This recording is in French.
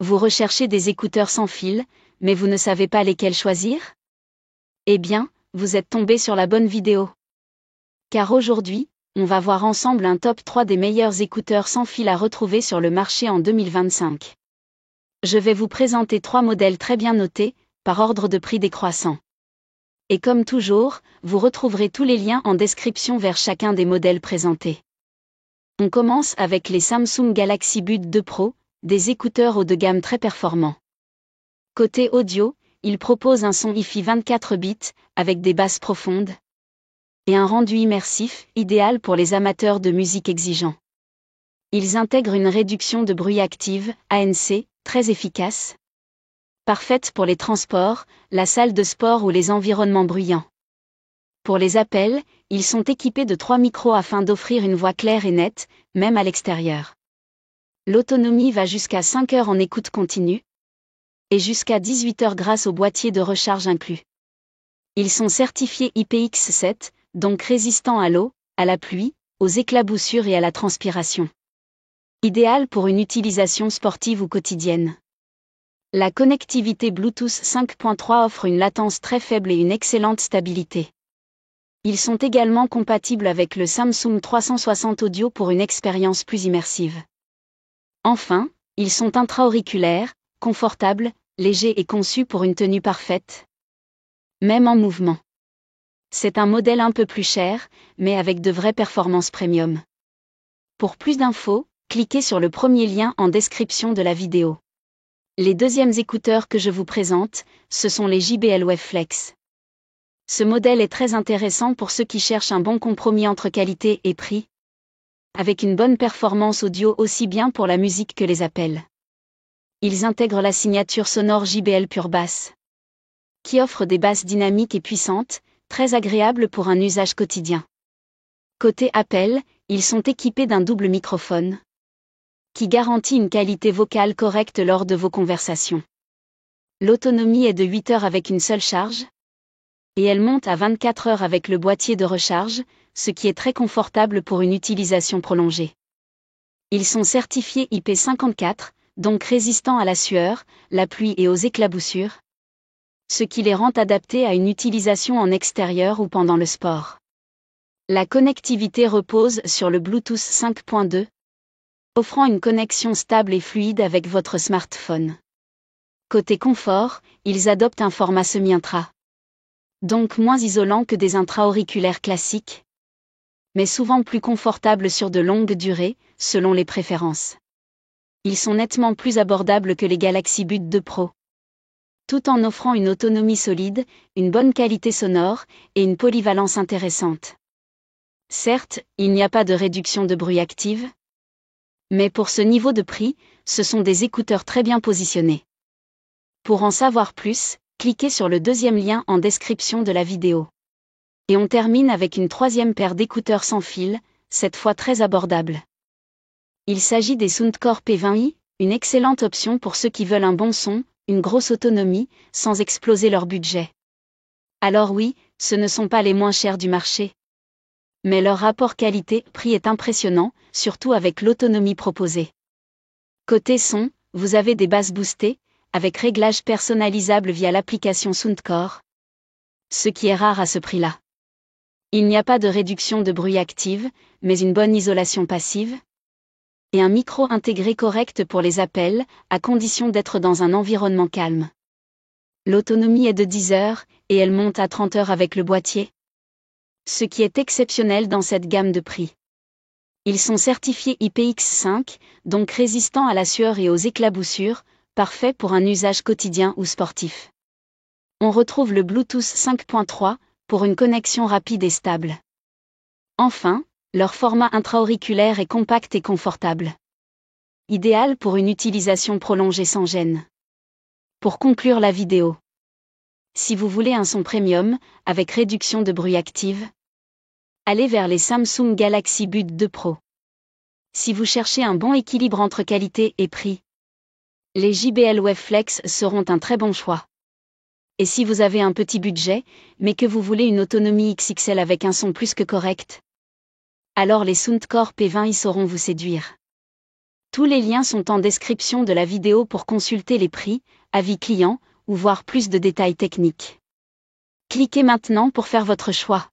Vous recherchez des écouteurs sans fil, mais vous ne savez pas lesquels choisir? Eh bien, vous êtes tombé sur la bonne vidéo. Car aujourd'hui, on va voir ensemble un top 3 des meilleurs écouteurs sans fil à retrouver sur le marché en 2025. Je vais vous présenter 3 modèles très bien notés, par ordre de prix décroissant. Et comme toujours, vous retrouverez tous les liens en description vers chacun des modèles présentés. On commence avec les Samsung Galaxy Buds 2 Pro, des écouteurs haut de gamme très performants. Côté audio, ils proposent un son Hi-Fi 24 bits, avec des basses profondes, et un rendu immersif, idéal pour les amateurs de musique exigeants. Ils intègrent une réduction de bruit active, ANC, très efficace, parfaite pour les transports, la salle de sport ou les environnements bruyants. Pour les appels, ils sont équipés de 3 micros afin d'offrir une voix claire et nette, même à l'extérieur. L'autonomie va jusqu'à 5 heures en écoute continue, et jusqu'à 18 heures grâce au boîtier de recharge inclus. Ils sont certifiés IPX7, donc résistants à l'eau, à la pluie, aux éclaboussures et à la transpiration. Idéal pour une utilisation sportive ou quotidienne. La connectivité Bluetooth 5.3 offre une latence très faible et une excellente stabilité. Ils sont également compatibles avec le Samsung 360 Audio pour une expérience plus immersive. Enfin, ils sont intra-auriculaires, confortables, légers et conçus pour une tenue parfaite, même en mouvement. C'est un modèle un peu plus cher, mais avec de vraies performances premium. Pour plus d'infos, cliquez sur le premier lien en description de la vidéo. Les deuxièmes écouteurs que je vous présente, ce sont les JBL Wave Flex. Ce modèle est très intéressant pour ceux qui cherchent un bon compromis entre qualité et prix, avec une bonne performance audio aussi bien pour la musique que les appels. Ils intègrent la signature sonore JBL Pure Bass, qui offre des basses dynamiques et puissantes, très agréables pour un usage quotidien. Côté appel, ils sont équipés d'un double microphone, qui garantit une qualité vocale correcte lors de vos conversations. L'autonomie est de 8 heures avec une seule charge, et elle monte à 24 heures avec le boîtier de recharge, ce qui est très confortable pour une utilisation prolongée. Ils sont certifiés IP54, donc résistants à la sueur, la pluie et aux éclaboussures, ce qui les rend adaptés à une utilisation en extérieur ou pendant le sport. La connectivité repose sur le Bluetooth 5.2, offrant une connexion stable et fluide avec votre smartphone. Côté confort, ils adoptent un format semi-intra, donc moins isolant que des intra-auriculaires classiques, mais souvent plus confortables sur de longues durées, selon les préférences. Ils sont nettement plus abordables que les Galaxy Buds 2 Pro, tout en offrant une autonomie solide, une bonne qualité sonore, et une polyvalence intéressante. Certes, il n'y a pas de réduction de bruit active, mais pour ce niveau de prix, ce sont des écouteurs très bien positionnés. Pour en savoir plus, cliquez sur le deuxième lien en description de la vidéo. Et on termine avec une troisième paire d'écouteurs sans fil, cette fois très abordable. Il s'agit des Soundcore P20i, une excellente option pour ceux qui veulent un bon son, une grosse autonomie, sans exploser leur budget. Alors oui, ce ne sont pas les moins chers du marché, mais leur rapport qualité-prix est impressionnant, surtout avec l'autonomie proposée. Côté son, vous avez des basses boostées, avec réglage personnalisable via l'application Soundcore, ce qui est rare à ce prix-là. Il n'y a pas de réduction de bruit active, mais une bonne isolation passive, et un micro intégré correct pour les appels, à condition d'être dans un environnement calme. L'autonomie est de 10 heures, et elle monte à 30 heures avec le boîtier, ce qui est exceptionnel dans cette gamme de prix. Ils sont certifiés IPX5, donc résistants à la sueur et aux éclaboussures, parfaits pour un usage quotidien ou sportif. On retrouve le Bluetooth 5.3, pour une connexion rapide et stable. Enfin, leur format intra-auriculaire est compact et confortable, idéal pour une utilisation prolongée sans gêne. Pour conclure la vidéo, si vous voulez un son premium, avec réduction de bruit active, allez vers les Samsung Galaxy Buds 2 Pro. Si vous cherchez un bon équilibre entre qualité et prix, les JBL Wave Flex seront un très bon choix. Et si vous avez un petit budget, mais que vous voulez une autonomie XXL avec un son plus que correct, alors les Soundcore P20i sauront vous séduire. Tous les liens sont en description de la vidéo pour consulter les prix, avis clients, ou voir plus de détails techniques. Cliquez maintenant pour faire votre choix.